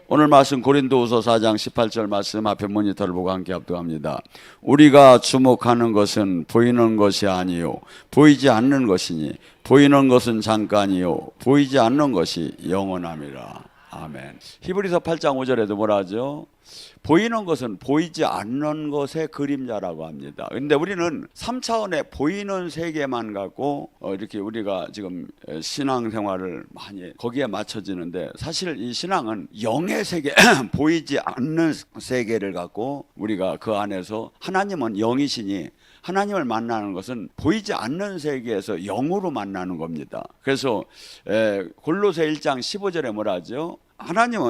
오늘 말씀 고린도후서 4장 18절 말씀 앞에 모니터를 보고 함께 합독합니다. 우리가 주목하는 것은 보이는 것이 아니요 보이지 않는 것이니 보이는 것은 잠깐이요 보이지 않는 것이 영원함이라. 아멘. 히브리서 8장 5절에도 뭐라 하죠? 보이는 것은 보이지 않는 것의 그림자라고 합니다. 근데 우리는 3차원의 보이는 세계만 갖고 이렇게 우리가 지금 신앙생활을 많이 거기에 맞춰지는데, 사실 이 신앙은 영의 세계, 보이지 않는 세계를 갖고 우리가 그 안에서, 하나님은 영이시니 하나님을 만나는 것은 보이지 않는 세계에서 영으로 만나는 겁니다. 그래서 골로새 1장 15절에 뭐라 하죠?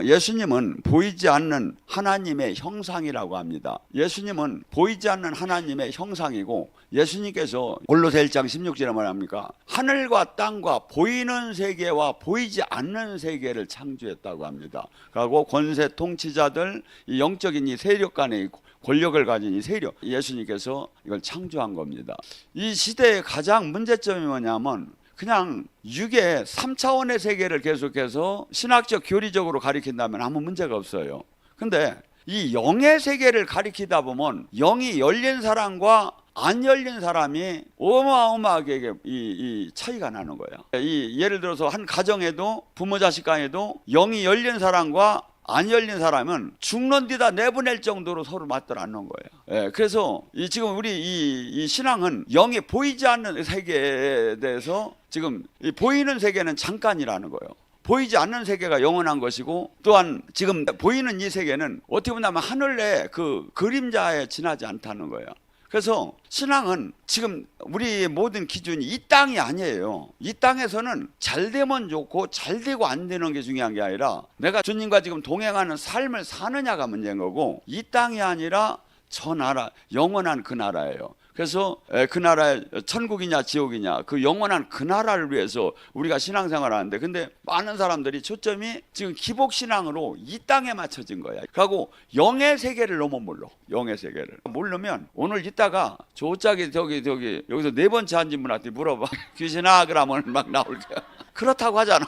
예수님은 보이지 않는 하나님의 형상이라고 합니다. 예수님은 보이지 않는 하나님의 형상이고, 예수님께서 골로새 1장 16절에 뭐랍니까? 하늘과 땅과 보이는 세계와 보이지 않는 세계를 창조했다고 합니다. 그리고 권세 통치자들, 이 영적인 이 세력 간의 권력을 가진 이 세력, 예수님께서 이걸 창조한 겁니다. 이 시대의 가장 문제점이 뭐냐면, 그냥 육의 3차원의 세계를 계속해서 신학적 교리적으로 가리킨다면 아무 문제가 없어요. 근데 이 영의 세계를 가리키다 보면 영이 열린 사람과 안 열린 사람이 어마어마하게 이 차이가 나는 거예요. 예를 들어서 한 가정에도, 부모 자식 간에도 영이 열린 사람과 안 열린 사람은 죽는 데다 내보낼 정도로 서로 맞들 않는 거예요. 그래서 지금 우리 이 신앙은 영이 보이지 않는 세계에 대해서, 지금 이 보이는 세계는 잠깐이라는 거예요. 보이지 않는 세계가 영원한 것이고, 또한 지금 보이는 이 세계는 어떻게 보면 하늘의 그 그림자에 지나지 않다는 거예요. 그래서 신앙은 지금 우리 모든 기준이 이 땅이 아니에요. 이 땅에서는 잘 되면 좋고 잘 되고 안 되는 게 중요한 게 아니라, 내가 주님과 지금 동행하는 삶을 사느냐가 문제인 거고, 이 땅이 아니라 저 나라, 영원한 그 나라예요. 그래서 그 나라의 천국이냐 지옥이냐, 그 영원한 그 나라를 위해서 우리가 신앙생활을 하는데, 근데 많은 사람들이 초점이 지금 기복신앙으로 이 땅에 맞춰진 거야. 그리고 영의 세계를 너무 몰라. 영의 세계를 모르면 오늘 이따가 저짝이 저기 여기서 네 번째 앉은 분한테 물어봐. 귀신아 그러면 막 나올 거야. 그렇다고 하잖아.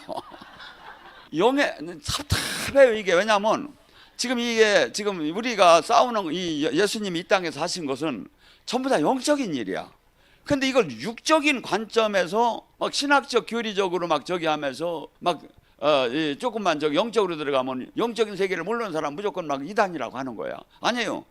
영의 답답해요 이게. 왜냐하면 지금 우리가 싸우는 이 예수님이 이 땅에서 하신 것은 전부 다 영적인 일이야. 근데 이걸 육적인 관점에서 막 신학적 교리적으로 막 저기 하면서 막 조금만 저기 영적으로 들어가면 영적인 세계를 모르는 사람 무조건 막 이단이라고 하는 거야. 아니에요.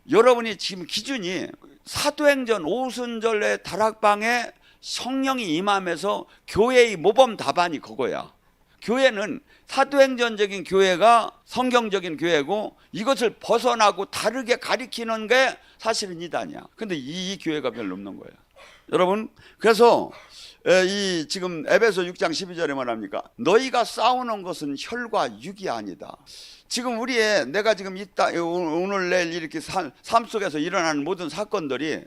여러분이 지금 기준이 사도행전 오순절의 다락방에 성령이 임하면서 교회의 모범 답안이 그거야. 교회는 사도행전적인 교회가 성경적인 교회고, 이것을 벗어나고 다르게 가리키는 게 사실은 이단이야. 근데 이 교회가 별로 없는 거예요. 여러분, 그래서 지금 에베소 6장 12절에 뭐랍니까? 너희가 싸우는 것은 혈과 육이 아니다. 지금 내가 지금 오늘 내일 이렇게 삶 속에서 일어나는 모든 사건들이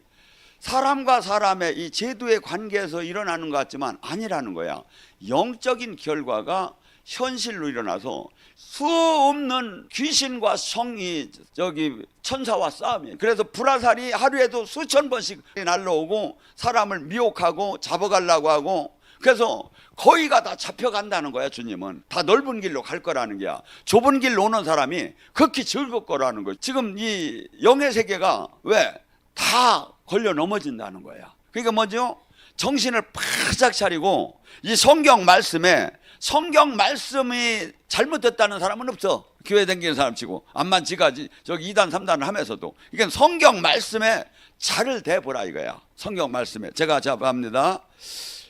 사람과 사람의 이 제도의 관계에서 일어나는 것 같지만 아니라는 거야. 영적인 결과가 현실로 일어나서 수 없는 귀신과 천사와 싸움이에요. 그래서 불화살이 하루에도 수천 번씩 날라오고 사람을 미혹하고 잡아가려고 하고, 그래서 거의가 다 잡혀간다는 거야. 주님은 다 넓은 길로 갈 거라는 게야. 좁은 길로 오는 사람이 극히 즐겁 거라는 거야. 지금 이 영의 세계가 왜 다 걸려 넘어진다는 거야. 그러니까 뭐죠? 정신을 바짝 차리고 이 성경 말씀이 잘못됐다는 사람은 없어. 교회 다니는 사람 치고 암만 지가지 저기 2단 3단을 하면서도, 이건 성경 말씀에 잘 대보라 이거야. 성경 말씀에 제가 잡합니다.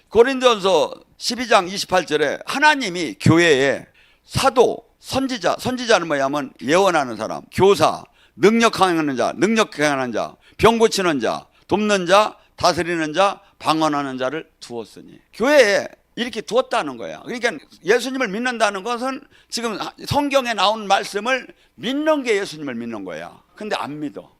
고린도전서 12장 28절에 하나님이 교회에 사도, 선지자는 뭐냐면 예언하는 사람, 교사, 능력 행하는 자, 병 고치는 자, 돕는 자, 다스리는 자, 방언하는 자를 두었으니, 교회에 이렇게 두었다는 거야. 그러니까 예수님을 믿는다는 것은 지금 성경에 나온 말씀을 믿는 게 예수님을 믿는 거야. 근데 안 믿어.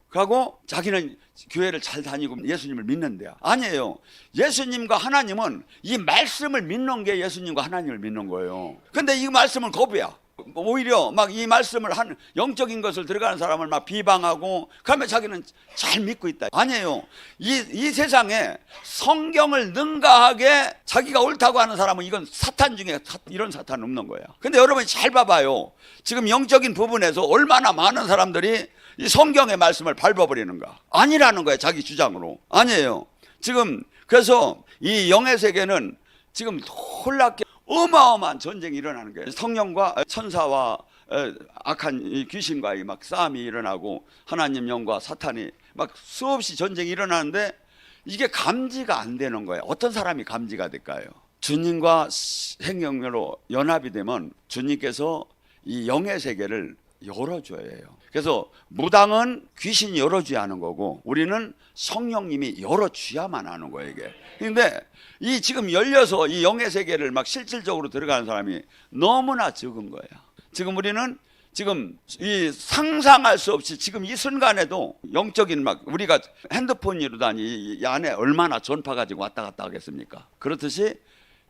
그리고 자기는 교회를 잘 다니고 예수님을 믿는데요. 아니에요. 예수님과 하나님은 이 말씀을 믿는 게 예수님과 하나님을 믿는 거예요. 근데 이 말씀은 거부야. 오히려 막 이 말씀을 한 영적인 것을 들어가는 사람을 막 비방하고 그러면 자기는 잘 믿고 있다. 아니에요. 이 세상에 성경을 능가하게 자기가 옳다고 하는 사람은 이건 사탄 중에 이런 사탄은 없는 거야. 근데 여러분이 잘 봐봐요. 지금 영적인 부분에서 얼마나 많은 사람들이 이 성경의 말씀을 밟아버리는가. 아니라는 거야, 자기 주장으로. 아니에요. 지금 그래서 이 영의 세계는 지금 놀랍게 어마어마한 전쟁이 일어나는 거예요. 성령과 천사와 악한 이 귀신과의 막 싸움이 일어나고 하나님 영과 사탄이 막 수없이 전쟁이 일어나는데 이게 감지가 안 되는 거예요. 어떤 사람이 감지가 될까요? 주님과 생명으로 연합이 되면 주님께서 이 영의 세계를 열어줘야 해요. 그래서 무당은 귀신이 열어줘야 하는 거고 우리는 성령님이 열어줘야만 하는 거예요, 이게. 근데 이 지금 열려서 이 영의 세계를 막 실질적으로 들어가는 사람이 너무나 적은 거예요. 지금 우리는 지금 이 상상할 수 없이 지금 이 순간에도 영적인 막 우리가 핸드폰으로다니 이 안에 얼마나 전파가 지금 왔다 갔다 하겠습니까? 그렇듯이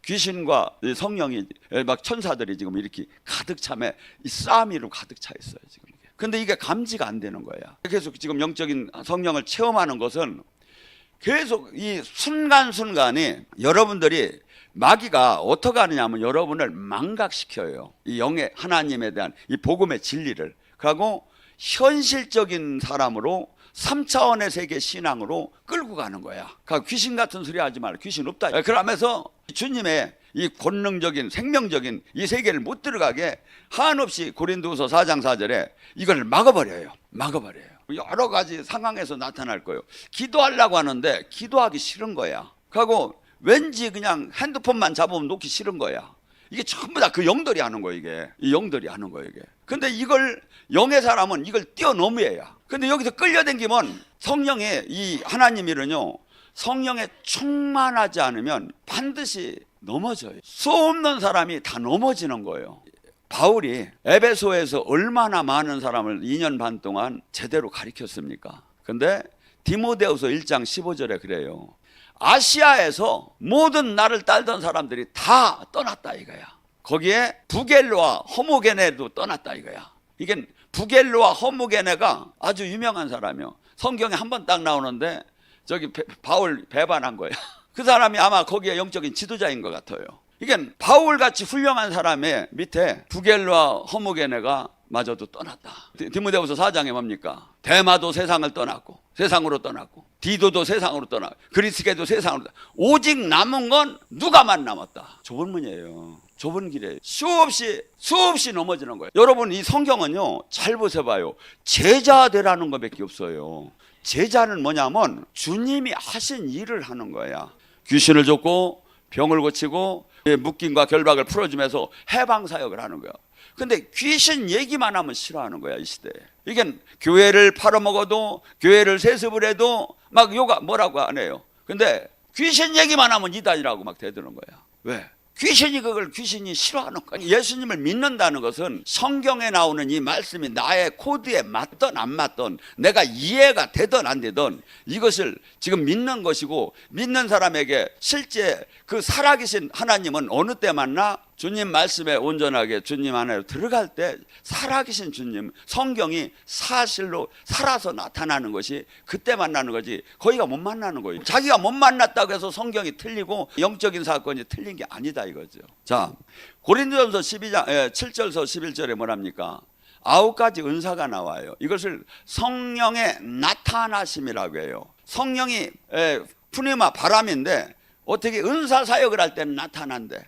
귀신과 성령이 막 천사들이 지금 이렇게 가득 참에 이 싸움이로 가득 차 있어요, 지금. 근데 이게 감지가 안 되는 거야. 계속 지금 영적인 성령을 체험하는 것은 계속 이 순간순간이 여러분들이 마귀가 어떻게 하느냐면 여러분을 망각시켜요. 이 영의 하나님에 대한 이 복음의 진리를. 그리고 현실적인 사람으로 3차원의 세계 신앙으로 끌고 가는 거야. 그러니까 귀신 같은 소리 하지 말라. 귀신 없다. 그러면서 주님의 이 권능적인 생명적인 이 세계를 못 들어가게 한없이 고린도후서 4장 4절에 이걸 막아버려요. 막아버려요. 여러 가지 상황에서 나타날 거예요. 기도하려고 하는데 기도하기 싫은 거야. 그리고 왠지 그냥 핸드폰만 잡으면 놓기 싫은 거야. 이게 전부 다 그 영들이 하는 거예요, 이게. 이 영들이 하는 거예요, 이게. 근데 이걸 영의 사람은 이걸 뛰어넘어야. 근데 여기서 끌려다니면 성령의 이 하나님이는요, 성령에 충만하지 않으면 반드시 넘어져요. 수 없는 사람이 다 넘어지는 거예요. 바울이 에베소에서 얼마나 많은 사람을 2년 반 동안 제대로 가르쳤습니까? 근데 디모데후서 1장 15절에 그래요. 아시아에서 모든 나를 따르던 사람들이 다 떠났다 이거야. 거기에 부겔로와 허무게네도 떠났다 이거야. 이게 부겔로와 허무게네가 아주 유명한 사람이요. 성경에 한 번 딱 나오는데 저기 바울 배반한 거예요. 그 사람이 아마 거기에 영적인 지도자인 것 같아요. 이게 바울같이 훌륭한 사람의 밑에 부겔로와 허무게네가 마저도 떠났다. 디모데후서 4장에 뭡니까? 데마도 세상을 떠났고 세상으로 떠났고 디도도 세상으로 떠났고 그리스게도 세상으로 떠났고 오직 남은 건 누가만 남았다. 좁은 문이에요. 좁은 길에 수없이 넘어지는 거예요. 여러분 이 성경은요 잘 보세요. 제자 되라는 것밖에 없어요. 제자는 뭐냐면 주님이 하신 일을 하는 거야. 귀신을 쫓고 병을 고치고 묶임과 결박을 풀어주면서 해방사역을 하는 거야. 근데 귀신 얘기만 하면 싫어하는 거야, 이 시대에. 이게 교회를 팔아먹어도 교회를 세습을 해도 막 요가 뭐라고 안 해요. 근데 귀신 얘기만 하면 이단이라고 막 대드는 거야. 왜? 귀신이 싫어하는 거야. 예수님을 믿는다는 것은 성경에 나오는 이 말씀이 나의 코드에 맞든 안 맞든 내가 이해가 되든 안 되든 이것을 지금 믿는 것이고 믿는 사람에게 실제 그 살아계신 하나님은 어느 때 만나? 주님 말씀에 온전하게 주님 안에 들어갈 때 살아계신 주님 성경이 사실로 살아서 나타나는 것이 그때 만나는 거지 거기가 못 만나는 거예요. 자기가 못 만났다고 해서 성경이 틀리고 영적인 사건이 틀린 게 아니다 이거죠. 자, 고린도전서 7절서 11절에 뭐랍니까? 9가지 은사가 나와요. 이것을 성령의 나타나심이라고 해요. 성령이 푸니마 바람인데 어떻게 은사 사역을 할 때는 나타난대.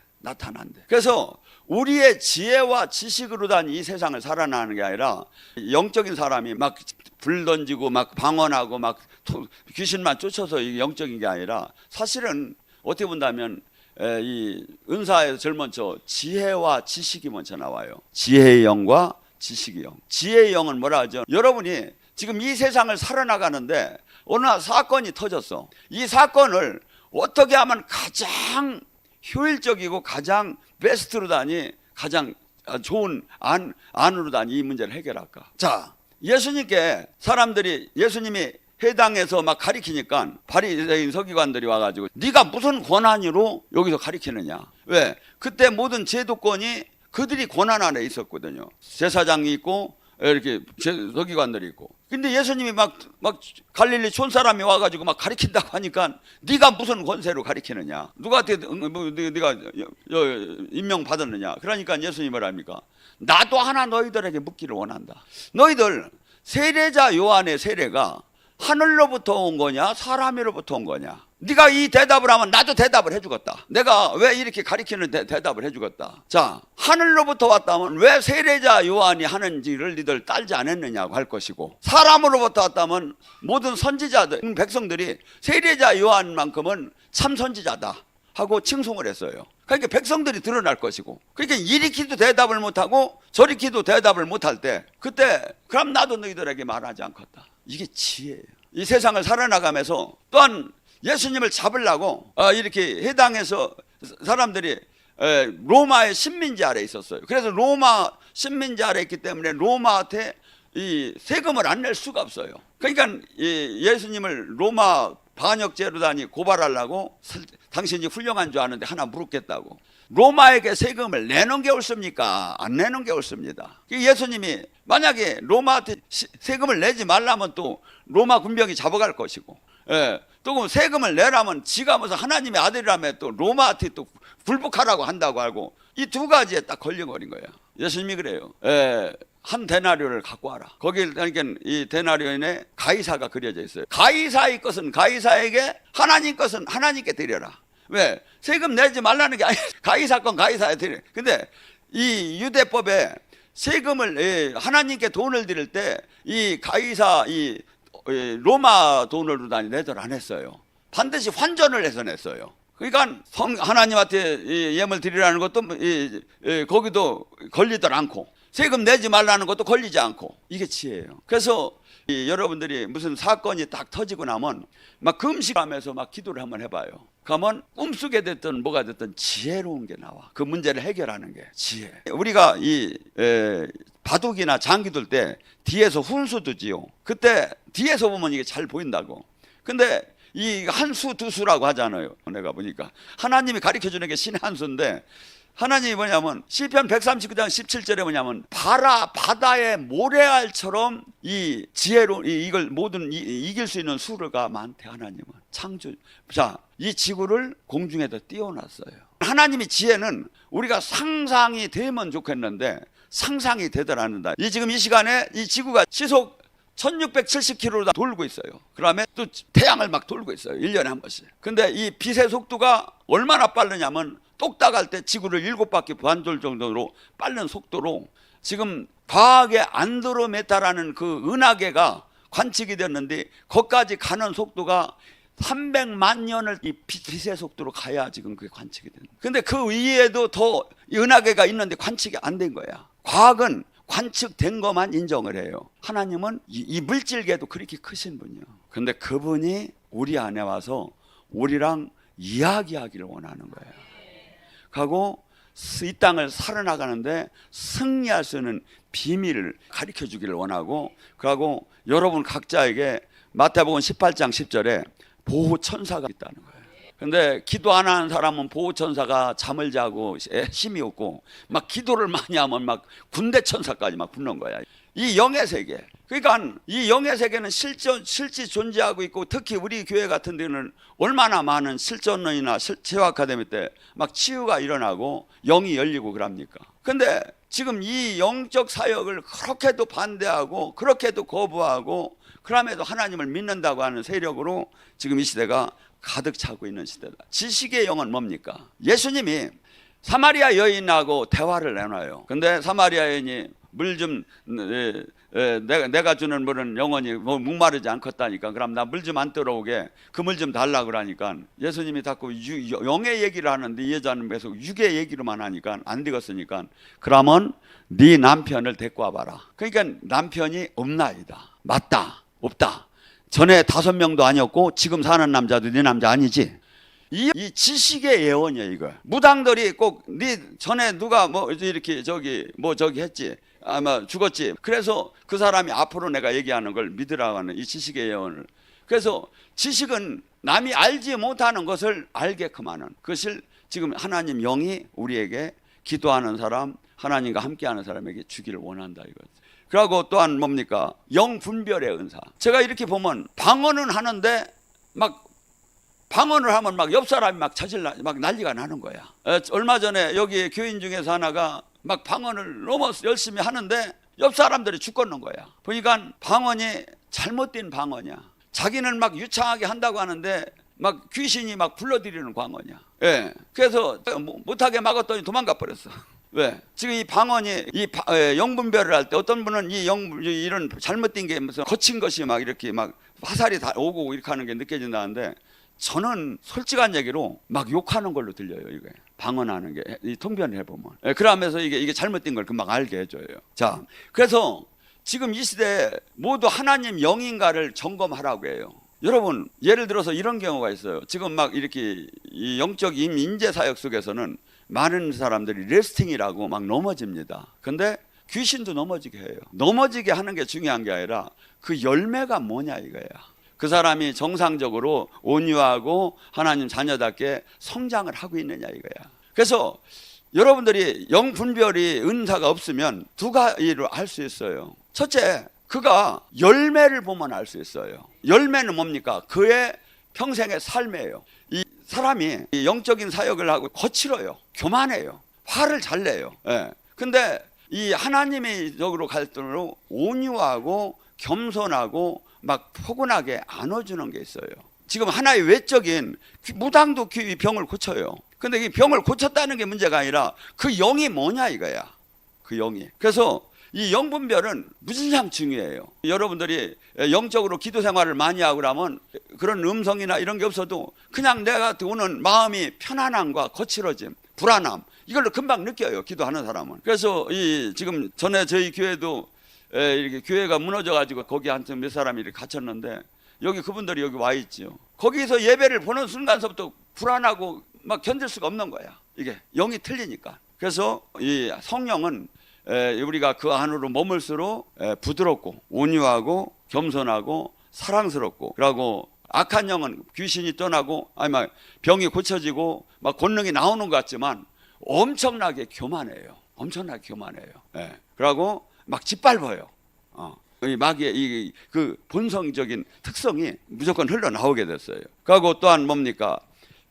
그래서 우리의 지혜와 지식으로 단 이 세상을 살아나는 게 아니라 영적인 사람이 막 불 던지고 막 방언하고 막 귀신만 쫓아서 영적인 게 아니라 사실은 어떻게 본다면 이 은사에서 제일 먼저 지혜와 지식이 먼저 나와요. 지혜의 영과 지식의 영. 지혜의 영은 뭐라 하죠? 여러분이 지금 이 세상을 살아나가는데 어느 사건이 터졌어. 이 사건을 어떻게 하면 가장 효율적이고 가장 베스트로 다니 가장 좋은 안으로 다니 이 문제를 해결할까? 자, 예수님께 사람들이 예수님이 회당에서 막 가리키니까 바리새인 서기관들이 와가지고 네가 무슨 권한으로 여기서 가리키느냐? 왜? 그때 모든 제도권이 그들이 고난 안에 있었거든요. 제사장이 있고 이렇게 서기관들이 있고. 근데 예수님이 막 갈릴리 촌 사람이 와가지고 막 가리킨다고 하니까 네가 무슨 권세로 가리키느냐? 누구한테 네가 임명 받았느냐? 그러니까 예수님이 뭐랍니까? 나도 하나 너희들에게 묻기를 원한다. 너희들 세례자 요한의 세례가 하늘로부터 온 거냐 사람으로부터 온 거냐? 네가 이 대답을 하면 나도 대답을 해주겠다. 내가 왜 이렇게 가리키는 대답을 해주겠다. 자, 하늘로부터 왔다면 왜 세례자 요한이 하는지를 니들 딸지 않았느냐고 할 것이고, 사람으로부터 왔다면 모든 선지자들 백성들이 세례자 요한만큼은 참 선지자다 하고 칭송을 했어요. 그러니까 백성들이 드러날 것이고, 그러니까 이리 기도 대답을 못하고 저리 기도 대답을 못할 때, 그때 그럼 나도 너희들에게 말하지 않겠다. 이게 지혜예요. 이 세상을 살아나가면서 또한 예수님을 잡으려고 이렇게 해당해서 사람들이 로마의 식민지 아래 있었어요. 그래서 로마 식민지 아래 있기 때문에 로마한테 이 세금을 안 낼 수가 없어요. 그러니까 예수님을 로마 반역죄로다니 고발하려고, 당신이 훌륭한 줄 아는데 하나 물었겠다고. 로마에게 세금을 내는 게 옳습니까? 안 내는 게 옳습니다. 예수님이 만약에 로마한테 세금을 내지 말라면 또 로마 군병이 잡아갈 것이고, 또 세금을 내라면 지가 무슨 하나님의 아들이라면 또 로마한테 또 굴복하라고 한다고 알고, 이 두 가지에 딱 걸려버린 거예요. 예수님이 그래요. 한 데나리오를 갖고 와라. 거기 그러니까 이 데나리오에 가이사가 그려져 있어요. 가이사의 것은 가이사에게, 하나님 것은 하나님께 드려라. 왜? 세금 내지 말라는 게 아니, 가이사 건 가이사에 드려. 근데 이 유대법에 세금을 하나님께 돈을 드릴 때 이 가이사 이 로마 돈으로 내들 안 했어요. 반드시 환전을 해서 냈어요. 그러니까 하나님한테 예물 드리라는 것도 거기도 걸리들 않고, 세금 내지 말라는 것도 걸리지 않고, 이게 지혜예요. 그래서 여러분들이 무슨 사건이 딱 터지고 나면 막 금식하면서 막 기도를 한번 해봐요. 그러면 꿈속에 됐든 뭐가 됐든 지혜로운 게 나와. 그 문제를 해결하는 게 지혜. 우리가 이 바둑이나 장기 둘 때 뒤에서 훈수 두지요. 그때 뒤에서 보면 이게 잘 보인다고. 근데 이 한 수 두 수라고 하잖아요. 내가 보니까 하나님이 가르쳐주는 게 신의 한 수인데, 하나님이 뭐냐면 시편 139장 17절에 뭐냐면 바다의 모래알처럼 이 지혜로 이걸 모든 이길 수 있는 수가 많대. 하나님은 창조. 자, 이 지구를 공중에다 띄워놨어요. 하나님의 지혜는 우리가 상상이 되면 좋겠는데 상상이 되더라는다. 지금 이 시간에 이 지구가 시속 1670km로 돌고 있어요. 그다음에 또 태양을 막 돌고 있어요. 1년에 한 번씩. 근데 이 빛의 속도가 얼마나 빠르냐면 똑딱할 때 지구를 7바퀴 반돌 정도로 빠른 속도로, 지금 과학의 안드로메다라는 그 은하계가 관측이 됐는데 거기까지 가는 속도가 300만 년을 이 빛의 속도로 가야 지금 그게 관측이 되는 거예요. 근데 그 위에도 더 은하계가 있는데 관측이 안 된 거야. 과학은 관측된 것만 인정을 해요. 하나님은 이 물질계도 그렇게 크신 분이요. 근데 그분이 우리 안에 와서 우리랑 이야기하기를 원하는 거예요. 하고 이 땅을 살아나가는데 승리할 수 있는 비밀을 가르쳐 주기를 원하고, 그리고 여러분 각자에게 마태복음 18장 10절에 보호천사가 있다는 거예요. 근데 기도 안 하는 사람은 보호천사가 잠을 자고 힘이 없고, 막 기도를 많이 하면 막 군대천사까지 막 붙는 거야. 이 영의 세계. 그러니까 이 영의 세계는 실제 존재하고 있고, 특히 우리 교회 같은 데는 얼마나 많은 실전론이나 치유 아카데미 때 막 치유가 일어나고 영이 열리고 그럽니까? 근데 지금 이 영적 사역을 그렇게도 반대하고 그렇게도 거부하고, 그럼에도 하나님을 믿는다고 하는 세력으로 지금 이 시대가 가득 차고 있는 시대다. 지식의 영은 뭡니까? 예수님이 사마리아 여인하고 대화를 나눠요. 근데 사마리아 여인이 물 좀 내가 주는 물은 영원히 목마르지 않겠다니까, 그럼 나 물 좀 안 들어오게 그 물 좀 달라 그러니까 예수님이 자꾸 영의 얘기를 하는데 이 여자는 계속 육의 얘기로만 하니까 안 되겠으니까, 그러면 네 남편을 데리고 와봐라. 그러니까 남편이 없나이다. 맞다. 없다. 전에 5명도 아니었고 지금 사는 남자도 네 남자 아니지? 이 지식의 예언이야 이거. 무당들이 꼭 네 전에 누가 뭐 이렇게 저기 했지, 아마 죽었지, 그래서 그 사람이 앞으로 내가 얘기하는 걸 믿으라고 하는 이 지식의 예언을. 그래서 지식은 남이 알지 못하는 것을 알게끔 하는, 그것을 지금 하나님 영이 우리에게 기도하는 사람, 하나님과 함께하는 사람에게 주기를 원한다 이거죠. 그리고 또한 뭡니까? 영분별의 은사. 제가 이렇게 보면 방언은 하는데 막 방언을 하면 막 옆 사람이 막 막 난리가 나는 거야. 얼마 전에 여기 교인 중에서 하나가 막 방언을 너무 열심히 하는데 옆 사람들이 죽겠는 거야. 보니까 방언이 잘못된 방언이야. 자기는 막 유창하게 한다고 하는데 막 귀신이 막 불러들이는 방언이야. 예. 그래서 못하게 막았더니 도망가 버렸어. 왜? 지금 이 방언이 영분별을 할 때 어떤 분은 이런 잘못된 게 무슨 거친 것이 막 이렇게 막 화살이 다 오고 이렇게 하는 게 느껴진다는데 저는 솔직한 얘기로 막 욕하는 걸로 들려요. 이게 방언하는 게 이 통변을 해보면. 그러면서 이게 잘못된 걸 금방 알게 해줘요. 자, 그래서 지금 이 시대에 모두 하나님 영인가를 점검하라고 해요. 여러분 예를 들어서 이런 경우가 있어요. 지금 막 이렇게 이 영적 인재 사역 속에서는 많은 사람들이 레스팅이라고 막 넘어집니다. 근데 귀신도 넘어지게 해요. 넘어지게 하는 게 중요한 게 아니라 그 열매가 뭐냐 이거야. 그 사람이 정상적으로 온유하고 하나님 자녀답게 성장을 하고 있느냐 이거야. 그래서 여러분들이 영분별이 은사가 없으면 두 가지로 알 수 있어요. 첫째, 그가 열매를 보면 알 수 있어요. 열매는 뭡니까? 그의 평생의 삶이에요. 이 사람이 영적인 사역을 하고 거칠어요. 교만해요. 화를 잘 내요. 예. 근데 이 하나님의 적으로 갈 때로 온유하고 겸손하고 막 포근하게 안아주는 게 있어요. 지금 하나의 외적인 무당도 병을 고쳐요. 근데 이 병을 고쳤다는 게 문제가 아니라 그 영이 뭐냐 이거야. 그 영이. 그래서 이 영분별은 무진장 중요해요. 여러분들이 영적으로 기도 생활을 많이 하고 그러면 그런 음성이나 이런 게 없어도 그냥 내가 오는 마음이 편안함과 거칠어짐, 불안함 이걸로 금방 느껴요. 기도하는 사람은. 그래서 이 지금 전에 저희 교회도 이렇게 교회가 무너져가지고 거기 한참 몇 사람이 이렇게 갇혔는데 여기 그분들이 여기 와 있죠. 거기서 예배를 보는 순간서부터 불안하고 막 견딜 수가 없는 거야. 이게 영이 틀리니까. 그래서 이 성령은 우리가 그 안으로 머물수록 부드럽고 온유하고 겸손하고 사랑스럽고 그리고 악한 영은 귀신이 떠나고 아니 막 병이 고쳐지고 막 권능이 나오는 것 같지만 엄청나게 교만해요. 엄청나게 교만해요. 그리고 막 짓밟아요. 이 마귀의 그 본성적인 특성이 무조건 흘러나오게 됐어요. 그리고 또한 뭡니까?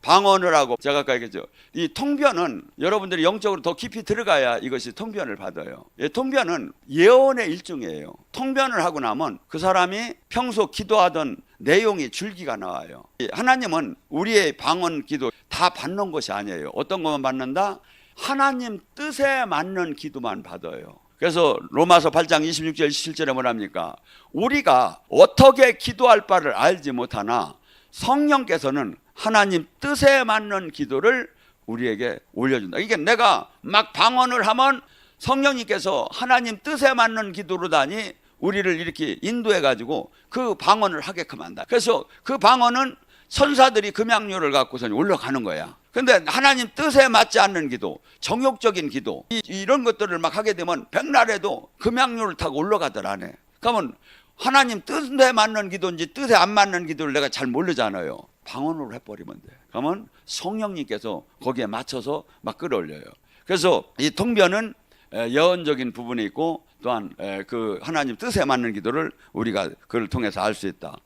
방언을 하고 제가 아까 얘기했죠. 이 통변은 여러분들이 영적으로 더 깊이 들어가야 이것이 통변을 받아요. 통변은 예언의 일종이에요. 통변을 하고 나면 그 사람이 평소 기도하던 내용이 줄기가 나와요. 하나님은 우리의 방언 기도 다 받는 것이 아니에요. 어떤 것만 받는다? 하나님 뜻에 맞는 기도만 받아요. 그래서 로마서 8장 26절 27절에 뭐랍니까? 우리가 어떻게 기도할 바를 알지 못하나 성령께서는 하나님 뜻에 맞는 기도를 우리에게 올려준다. 이게 내가 막 방언을 하면 성령님께서 하나님 뜻에 맞는 기도로다니 우리를 이렇게 인도해 가지고 그 방언을 하게끔 한다. 그래서 그 방언은 천사들이 금양료를 갖고서 올라가는 거야. 근데 하나님 뜻에 맞지 않는 기도, 정욕적인 기도 이런 것들을 막 하게 되면 백날에도 금양료를 타고 올라가더라 안에. 그러면 하나님 뜻에 맞는 기도인지 뜻에 안 맞는 기도를 내가 잘 모르잖아요. 방언으로 해버리면 돼. 그러면 성령님께서 거기에 맞춰서 막 끌어올려요. 그래서 이 통변은 예언적인 부분이 있고 또한 그 하나님 뜻에 맞는 기도를 우리가 그를 통해서 알 수 있다.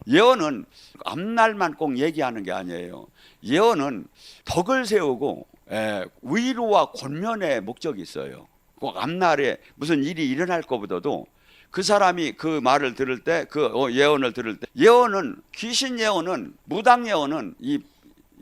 예언은 앞날만 꼭 얘기하는 게 아니에요. 예언은 덕을 세우고 위로와 권면의 목적이 있어요. 꼭 앞날에 무슨 일이 일어날 것보다도 그 사람이 그 말을 들을 때, 그 예언을 들을 때, 예언은 귀신 예언은 무당 예언은 이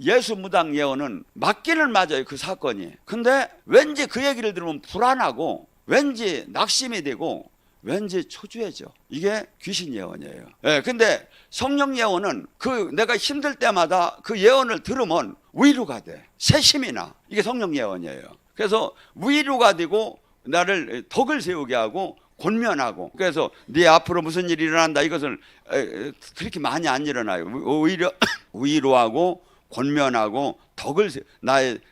예수 무당 예언은 맞기는 맞아요. 그 사건이. 근데 왠지 그 얘기를 들으면 불안하고 왠지 낙심이 되고 왠지 초조해져. 이게 귀신 예언이에요. 근데 성령 예언은 그 내가 힘들 때마다 그 예언을 들으면 위로가 돼. 새 힘이 나. 이게 성령 예언이에요. 그래서 위로가 되고 나를 덕을 세우게 하고 권면하고. 그래서 네 앞으로 무슨 일이 일어난다 이것을 그렇게 많이 안 일어나요. 오히려 위로하고 권면하고 덕을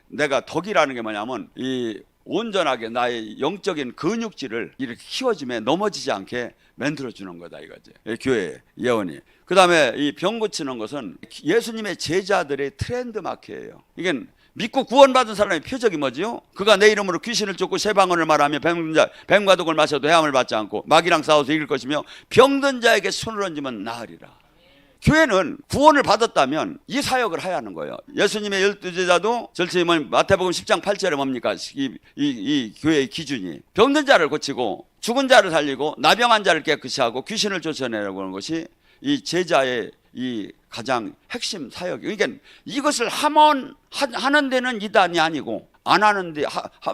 내가 덕이라는 게 뭐냐면 이 온전하게 나의 영적인 근육질을 이렇게 키워주면 넘어지지 않게 만들어주는 거다 이거지. 교회 예언이. 그 다음에 이 병 고치는 것은 예수님의 제자들의 트렌드 마크예요. 이게 믿고 구원받은 사람의 표적이 뭐지요? 그가 내 이름으로 귀신을 쫓고 새 방언을 말하며 뱀과 독을 마셔도 해함을 받지 않고 마귀랑 싸워서 이길 것이며 병든 자에게 손을 얹으면 나으리라. 교회는 구원을 받았다면 이 사역을 해야 하는 거예요. 예수님의 12제자도 절친이 마태복음 10장 8절에 뭡니까? 이 교회의 기준이 병든 자를 고치고 죽은 자를 살리고 나병한 자를 깨끗이 하고 귀신을 쫓아내라고 하는 것이 이 제자의 이 가장 핵심 사역이에요. 그러니까 이것을 하는 데는 이단이 아니고 안 하는데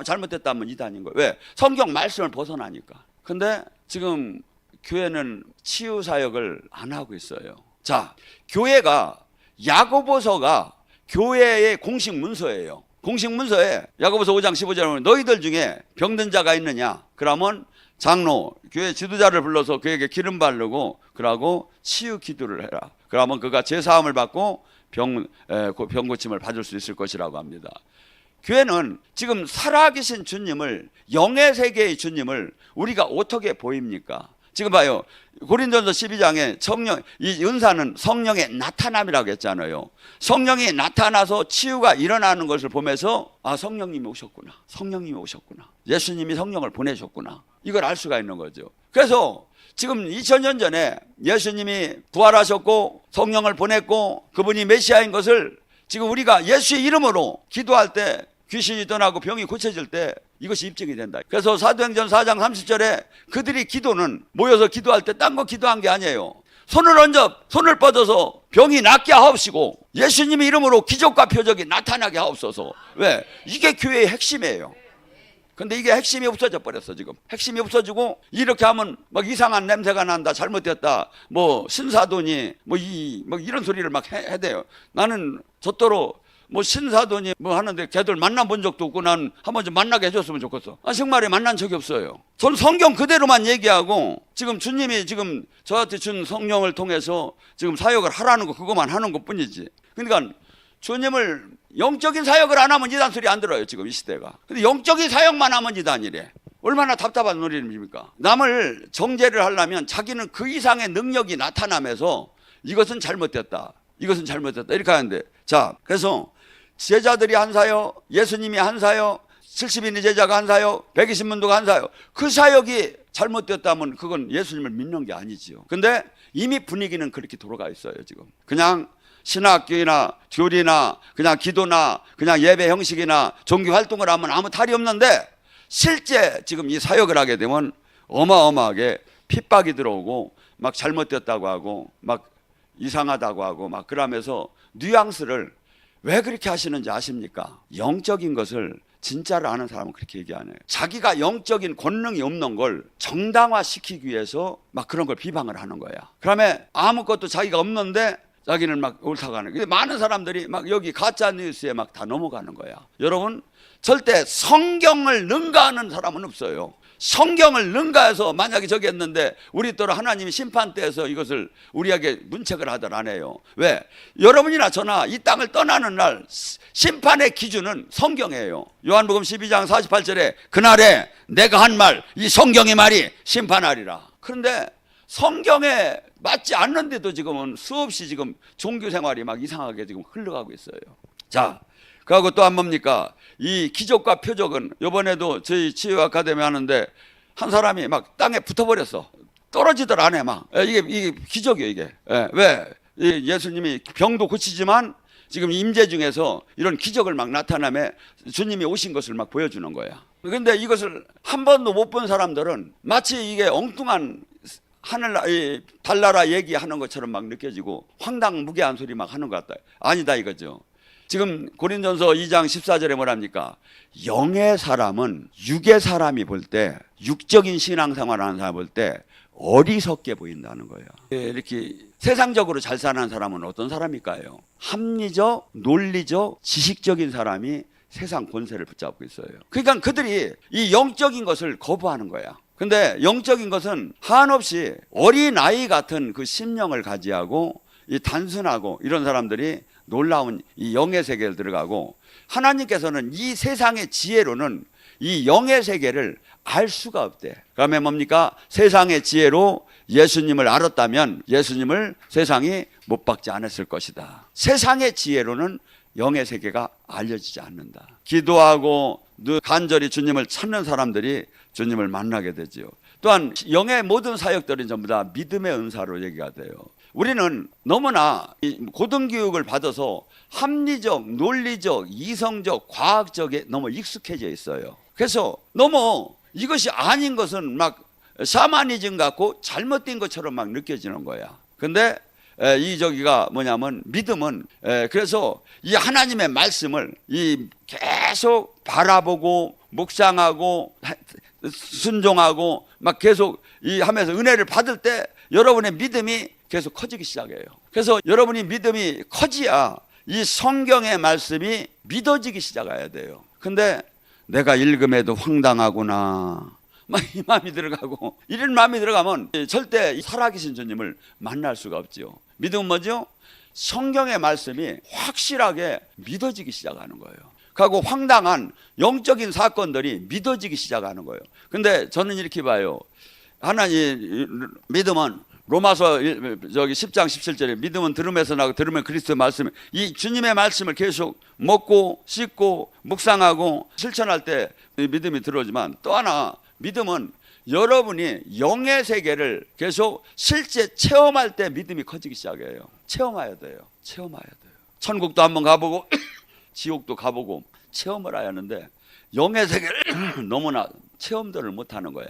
잘못됐다면 이단인 거예요. 왜? 성경 말씀을 벗어나니까. 근데 지금 교회는 치유 사역을 안 하고 있어요. 자, 교회가 야고보서가 교회의 공식 문서예요. 공식 문서에 야고보서 5장 15절에 보면 너희들 중에 병든 자가 있느냐? 그러면 장로, 교회 지도자를 불러서 그에게 기름 바르고 그러고 치유 기도를 해라. 그러면 그가 제사함을 받고 병 고침을 받을 수 있을 것이라고 합니다. 교회는 지금 살아계신 주님을, 영의 세계의 주님을 우리가 어떻게 보입니까? 지금 봐요. 고린도전서 12장에 이 은사는 성령의 나타남이라고 했잖아요. 성령이 나타나서 치유가 일어나는 것을 보면서 아, 성령님이 오셨구나. 성령님이 오셨구나. 예수님이 성령을 보내셨구나. 이걸 알 수가 있는 거죠. 그래서 지금 2000년 전에 예수님이 부활하셨고 성령을 보냈고 그분이 메시아인 것을 지금 우리가 예수의 이름으로 기도할 때 귀신이 떠나고 병이 고쳐질 때 이것이 입증이 된다. 그래서 사도행전 4장 30절에 그들이 기도는 모여서 기도할 때 딴 거 기도한 게 아니에요. 손을 뻗어서 병이 낫게 하옵시고 예수님의 이름으로 기적과 표적이 나타나게 하옵소서. 왜? 이게 교회의 핵심이에요. 근데 이게 핵심이 없어져 버렸어. 지금 핵심이 없어지고 이렇게 하면 막 이상한 냄새가 난다, 잘못됐다, 뭐 신사돈이 뭐 이런 소리를 막 해대요. 나는 저토로 뭐 신사돈이 뭐 하는데 걔들 만나본 적도 없고 난 한번 좀 만나게 해줬으면 좋겠어. 정말에 만난 적이 없어요. 전 성경 그대로만 얘기하고 지금 주님이 지금 저한테 준 성령을 통해서 지금 사역을 하라는 거 그것만 하는 것 뿐이지. 그러니까 주님을 영적인 사역을 안 하면 이단 소리 안 들어요. 지금 이 시대가. 근데 영적인 사역만 하면 이단이래. 얼마나 답답한 소리입니까? 남을 정죄를 하려면 자기는 그 이상의 능력이 나타나면서 이것은 잘못됐다, 이것은 잘못됐다 이렇게 하는데, 자, 그래서 제자들이 한 사역, 예수님이 한 사역, 70인의 제자가 한 사역, 120문도가 한 사역, 그 사역이 잘못됐다면 그건 예수님을 믿는 게 아니지요. 근데 이미 분위기는 그렇게 돌아가 있어요. 지금 그냥 신학교나 교리나 그냥 기도나 그냥 예배 형식이나 종교 활동을 하면 아무 탈이 없는데 실제 지금 이 사역을 하게 되면 어마어마하게 핍박이 들어오고 막 잘못됐다고 하고 막 이상하다고 하고 막 그러면서 뉘앙스를 왜 그렇게 하시는지 아십니까? 영적인 것을 진짜로 아는 사람은 그렇게 얘기 안 해요. 자기가 영적인 권능이 없는 걸 정당화시키기 위해서 막 그런 걸 비방을 하는 거야. 그러면 아무것도 자기가 없는데 자기는 막 옳다고 하는 거야. 많은 사람들이 막 여기 가짜 뉴스에 막 다 넘어가는 거야. 여러분, 절대 성경을 능가하는 사람은 없어요. 성경을 능가해서 만약에 저기 했는데 우리 또한 하나님이 심판대에서 이것을 우리에게 문책을 하들 안 해요. 왜? 여러분이나 저나 이 땅을 떠나는 날 심판의 기준은 성경이에요. 요한복음 12장 48절에 그날에 내가 한 말, 이 성경의 말이 심판하리라. 그런데 성경에 맞지 않는데도 지금은 수없이 지금 종교 생활이 막 이상하게 지금 흘러가고 있어요. 자, 그리고 또 한 뭡니까? 이 기적과 표적은 이번에도 저희 치유 아카데미 하는데 한 사람이 막 땅에 붙어버렸어. 떨어지들 안 해 막. 이게 기적이에요 이게. 왜? 예수님이 병도 고치지만 지금 임재 중에서 이런 기적을 막 나타나며 주님이 오신 것을 막 보여주는 거야. 그런데 이것을 한 번도 못 본 사람들은 마치 이게 엉뚱한 달나라 얘기하는 것처럼 막 느껴지고 황당무계한 소리 막 하는 것 같다. 아니다 이거죠. 지금 고린도전서 2장 14절에 뭐랍니까? 영의 사람은 육의 사람이 볼 때, 육적인 신앙생활하는 사람 볼 때 어리석게 보인다는 거예요. 이렇게 세상적으로 잘 사는 사람은 어떤 사람일까요? 합리적, 논리적, 지식적인 사람이 세상 권세를 붙잡고 있어요. 그러니까 그들이 이 영적인 것을 거부하는 거야. 근데 영적인 것은 한없이 어린아이 같은 그 심령을 가지하고 이 단순하고 이런 사람들이 놀라운 이 영의 세계를 들어가고, 하나님께서는 이 세상의 지혜로는 이 영의 세계를 알 수가 없대. 그러면 뭡니까? 세상의 지혜로 예수님을 알았다면 예수님을 세상이 못 박지 않았을 것이다. 세상의 지혜로는 영의 세계가 알려지지 않는다. 기도하고 간절히 주님을 찾는 사람들이 주님을 만나게 되지요. 또한 영의 모든 사역들은 전부 다 믿음의 은사로 얘기가 돼요. 우리는 너무나 고등교육을 받아서 합리적, 논리적, 이성적, 과학적에 너무 익숙해져 있어요. 그래서 너무 이것이 아닌 것은 막 샤머니즘 같고 잘못된 것처럼 막 느껴지는 거야. 근데 이 저기가 뭐냐면 믿음은 그래서 이 하나님의 말씀을 이 계속 바라보고 묵상하고 순종하고 막 계속 이 하면서 은혜를 받을 때 여러분의 믿음이 계속 커지기 시작해요. 그래서 여러분이 믿음이 커지야 이 성경의 말씀이 믿어지기 시작해야 돼요. 근데 내가 읽음에도 황당하구나 막 이 마음이 들어가고 이런 마음이 들어가면 절대 살아계신 주님을 만날 수가 없지요. 믿음은 뭐죠? 성경의 말씀이 확실하게 믿어지기 시작하는 거예요. 그리고 황당한 영적인 사건들이 믿어지기 시작하는 거예요. 근데 저는 이렇게 봐요. 하나님 믿음은 로마서 10장 17절에 믿음은 들음에서 나고 들으면 그리스도의 말씀, 이 주님의 말씀을 계속 먹고 씻고 묵상하고 실천할 때 믿음이 들어오지만 또 하나 믿음은 여러분이 영의 세계를 계속 실제 체험할 때 믿음이 커지기 시작해요. 체험해야 돼요. 체험해야 돼요. 천국도 한번 가보고 지옥도 가보고 체험을 해야 하는데 영의 세계를 너무나 체험들을 못하는 거야.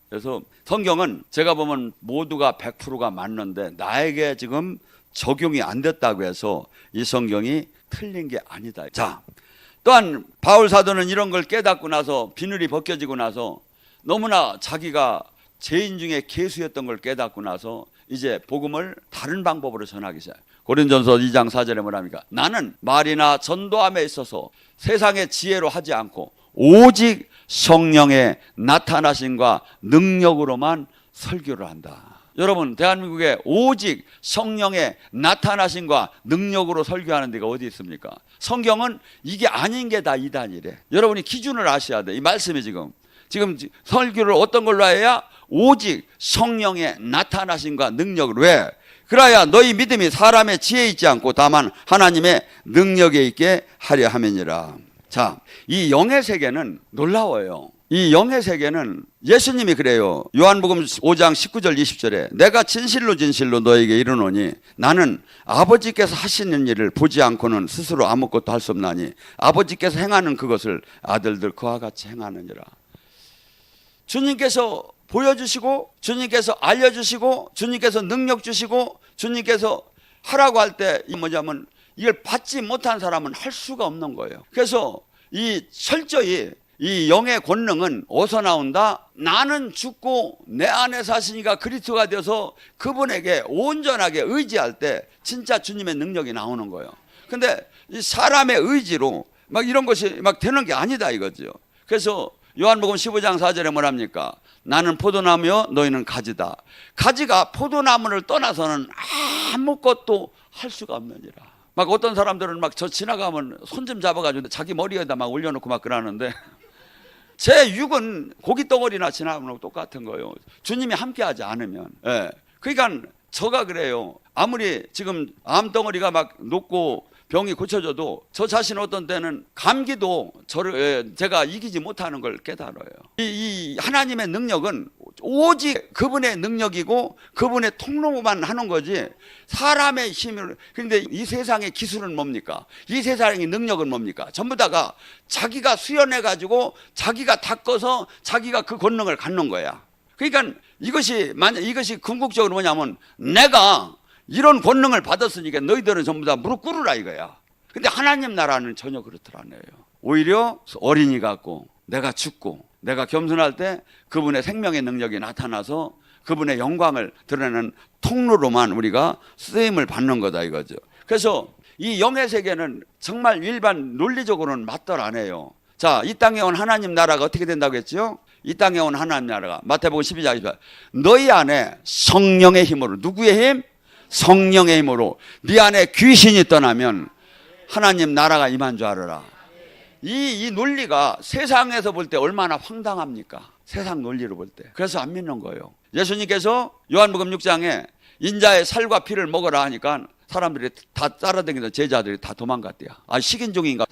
그래서 성경은 제가 보면 모두가 100%가 맞는데 나에게 지금 적용이 안 됐다고 해서 이 성경이 틀린 게 아니다. 자, 또한 바울 사도는 이런 걸 깨닫고 나서 비늘이 벗겨지고 나서 너무나 자기가 죄인 중에 괴수였던 걸 깨닫고 나서 이제 복음을 다른 방법으로 전하기 시작해요. 고린전서 2장 4절에 뭐랍니까? 나는 말이나 전도함에 있어서 세상의 지혜로 하지 않고 오직 성령의 나타나심과 능력으로만 설교를 한다. 여러분, 대한민국에 오직 성령의 나타나심과 능력으로 설교하는 데가 어디 있습니까? 성경은 이게 아닌 게 다 이단이래. 여러분이 기준을 아셔야 돼. 이 말씀이 지금 설교를 어떤 걸로 해야? 오직 성령의 나타나심과 능력으로. 왜? 그래야 너희 믿음이 사람의 지혜에 있지 않고 다만 하나님의 능력에 있게 하려 함이니라. 자, 이 영의 세계는 놀라워요. 이 영의 세계는 예수님이 그래요. 요한복음 5장 19절 20절에 내가 진실로 진실로 너에게 이르노니 나는 아버지께서 하시는 일을 보지 않고는 스스로 아무것도 할 수 없나니 아버지께서 행하는 그것을 아들들 그와 같이 행하느니라. 주님께서 보여주시고 주님께서 알려주시고 주님께서 능력 주시고 주님께서 하라고 할 때 뭐냐면 이걸 받지 못한 사람은 할 수가 없는 거예요. 그래서 이 철저히 이 영의 권능은 어디서 나온다? 나는 죽고 내 안에 사시니까 그리스도가 되어서 그분에게 온전하게 의지할 때 진짜 주님의 능력이 나오는 거예요. 근데 이 사람의 의지로 막 이런 것이 막 되는 게 아니다 이거죠. 그래서 요한복음 15장 4절에 뭐랍니까? 나는 포도나무요 너희는 가지다. 가지가 포도나무를 떠나서는 아무것도 할 수가 없느니라. 막 어떤 사람들은 막 저 지나가면 손 좀 잡아가지고 자기 머리에다 막 올려놓고 막 그러는데 제 육은 고기 덩어리나 지나가면 똑같은 거예요. 주님이 함께하지 않으면. 예. 그러니까 저가 그래요. 아무리 지금 암덩어리가 막 녹고 병이 고쳐져도 저 자신 어떤 때는 감기도 제가 이기지 못하는 걸 깨달아요. 이 하나님의 능력은 오직 그분의 능력이고 그분의 통로만 하는 거지 사람의 힘을. 그런데 이 세상의 기술은 뭡니까? 이 세상의 능력은 뭡니까? 전부 다가 자기가 수연해 가지고 자기가 닦아서 자기가 그 권능을 갖는 거야. 그러니까 이것이 궁극적으로 뭐냐면 내가 이런 권능을 받았으니까 너희들은 전부 다 무릎 꿇으라 이거야. 근데 하나님 나라는 전혀 그렇더라네요. 오히려 어린이 같고 내가 죽고 내가 겸손할 때 그분의 생명의 능력이 나타나서 그분의 영광을 드러내는 통로로만 우리가 쓰임을 받는 거다 이거죠. 그래서 이 영의 세계는 정말 일반 논리적으로는 맞들 안 해요. 자, 이 땅에 온 하나님 나라가 어떻게 된다고 했죠? 이 땅에 온 하나님 나라가 마태복음 12장 28절 너희 안에 성령의 힘으로. 누구의 힘? 성령의 힘으로 네 안에 귀신이 떠나면 하나님 나라가 임한 줄 알아라. 이 논리가 세상에서 볼 때 얼마나 황당합니까? 세상 논리로 볼 때. 그래서 안 믿는 거예요. 예수님께서 요한복음 6장에 인자의 살과 피를 먹으라 하니까 사람들이 다 따라다니던 제자들이 다 도망갔대요. 아, 식인종인가?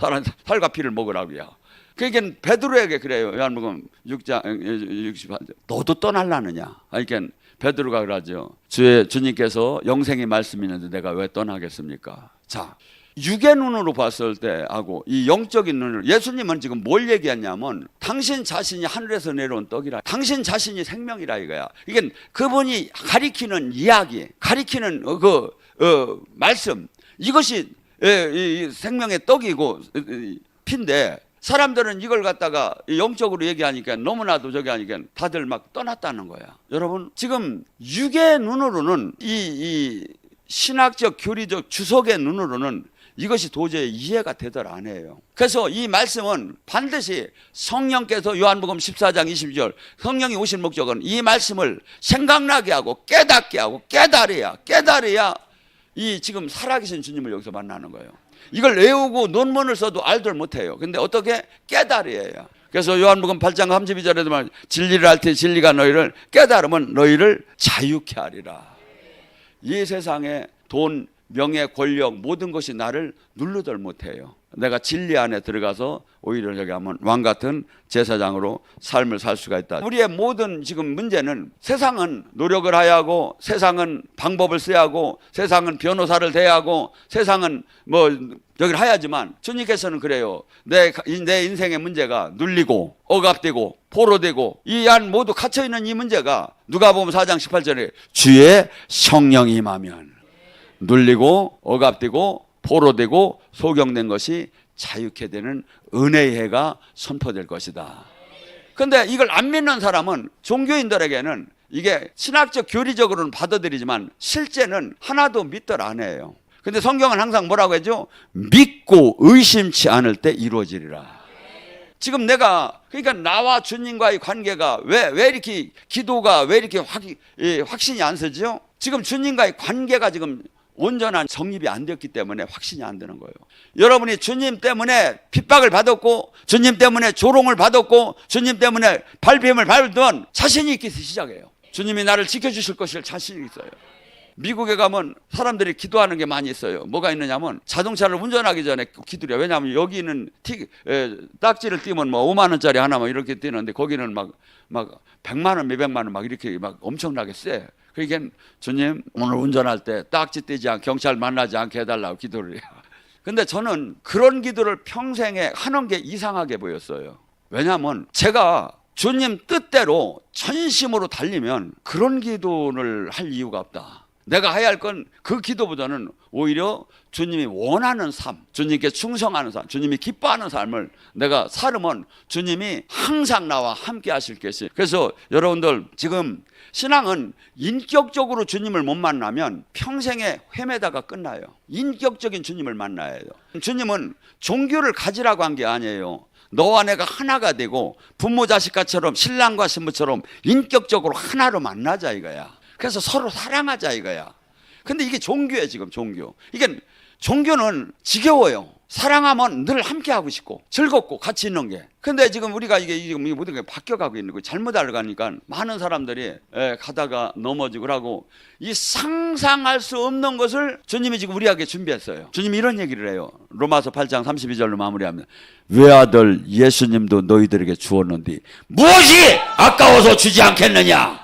살과 피를 먹으라고요. 그러니까 베드로에게 그래요. 요한복음 6장 68절. 너도 떠날라느냐? 그러니까 베드로가 그러죠. 주님께서 영생의 말씀이 있는데 내가 왜 떠나겠습니까? 자, 육의 눈으로 봤을 때 하고 이 영적인 눈으로, 예수님은 지금 뭘 얘기했냐면 당신 자신이 하늘에서 내려온 떡이라, 당신 자신이 생명이라 이거야. 이게 그분이 가리키는 이야기, 가리키는 말씀, 이것이 이 생명의 떡이고 피인데, 사람들은 이걸 갖다가 영적으로 얘기하니까 너무나도 저기 하니까 다들 막 떠났다는 거야. 여러분, 지금 육의 눈으로는 이 신학적 교리적 주석의 눈으로는 이것이 도저히 이해가 되들 안 해요. 그래서 이 말씀은 반드시 성령께서 요한복음 14장 22절 성령이 오신 목적은 이 말씀을 생각나게 하고 깨닫게 하고 깨달아야 이 지금 살아계신 주님을 여기서 만나는 거예요. 이걸 외우고 논문을 써도 알들 못해요. 근데 어떻게 깨달아야 해요. 그래서 요한복음 8장 32절에도 말 진리를 알 때 진리가 너희를 깨달으면 너희를 자유케 하리라. 이 세상에 돈, 명예, 권력 모든 것이 나를 누르들 못해요. 내가 진리 안에 들어가서 오히려 저기 하면 왕같은 제사장으로 삶을 살 수가 있다. 우리의 모든 지금 문제는 세상은 노력을 해야 하고, 세상은 방법을 써야 하고, 세상은 변호사를 대야 하고, 세상은 뭐 여기를 해야지만 주님께서는 그래요. 내 인생의 문제가 눌리고 억압되고 포로되고 이 안 모두 갇혀있는 이 문제가 누가복음 4장 18절에 주의 성령이 임하면 눌리고 억압되고 포로되고 소경된 것이 자유케 되는 은혜의 해가 선포될 것이다. 그런데 이걸 안 믿는 사람은, 종교인들에게는 이게 신학적 교리적으로는 받아들이지만 실제는 하나도 믿들 안 해요. 근데 성경은 항상 뭐라고 했죠? 믿고 의심치 않을 때 이루어지리라. 지금 내가, 그러니까 나와 주님과의 관계가 왜 이렇게 기도가 왜 이렇게 확신이 안 서죠? 지금 주님과의 관계가 지금 온전한 성립이 안 됐기 때문에 확신이 안 되는 거예요. 여러분이 주님 때문에 핍박을 받았고, 주님 때문에 조롱을 받았고, 주님 때문에 발뺌을 받으면 자신이 있기 시작해요. 주님이 나를 지켜주실 것일 자신이 있어요. 미국에 가면 사람들이 기도하는 게 많이 있어요. 뭐가 있느냐면 자동차를 운전하기 전에 기도해요. 왜냐하면 여기는 딱지를 띄면 뭐 5만 원짜리 하나 막 이렇게 띄는데 거기는 막 100만 원, 몇백만 원 막 이렇게 막 엄청나게 세. 그러니까 주님 오늘 운전할 때 딱지 띄지 않게, 경찰 만나지 않게 해달라고 기도를 해요. 근데 저는 그런 기도를 평생에 하는 게 이상하게 보였어요. 왜냐하면 제가 주님 뜻대로 전심으로 달리면 그런 기도를 할 이유가 없다. 내가 해야 할 건 그 기도보다는 오히려 주님이 원하는 삶, 주님께 충성하는 삶, 주님이 기뻐하는 삶을 내가 살으면 주님이 항상 나와 함께 하실 것이. 그래서 여러분들 지금 신앙은 인격적으로 주님을 못 만나면 평생에 헤매다가 끝나요. 인격적인 주님을 만나야 해요. 주님은 종교를 가지라고 한 게 아니에요. 너와 내가 하나가 되고 부모 자식과처럼 신랑과 신부처럼 인격적으로 하나로 만나자 이거야. 그래서 서로 사랑하자 이거야. 근데 이게 종교예요. 지금 종교. 이게 종교는 지겨워요. 사랑하면 늘 함께 하고 싶고 즐겁고 같이 있는 게. 근데 지금 우리가 이게 모든 게 바뀌어가고 있는 거예요. 잘못 알아가니까 많은 사람들이 가다가 넘어지고 하고, 이 상상할 수 없는 것을 주님이 지금 우리에게 준비했어요. 주님이 이런 얘기를 해요. 로마서 8장 32절로 마무리합니다. 외아들 예수님도 너희들에게 주었는데 무엇이 아까워서 주지 않겠느냐.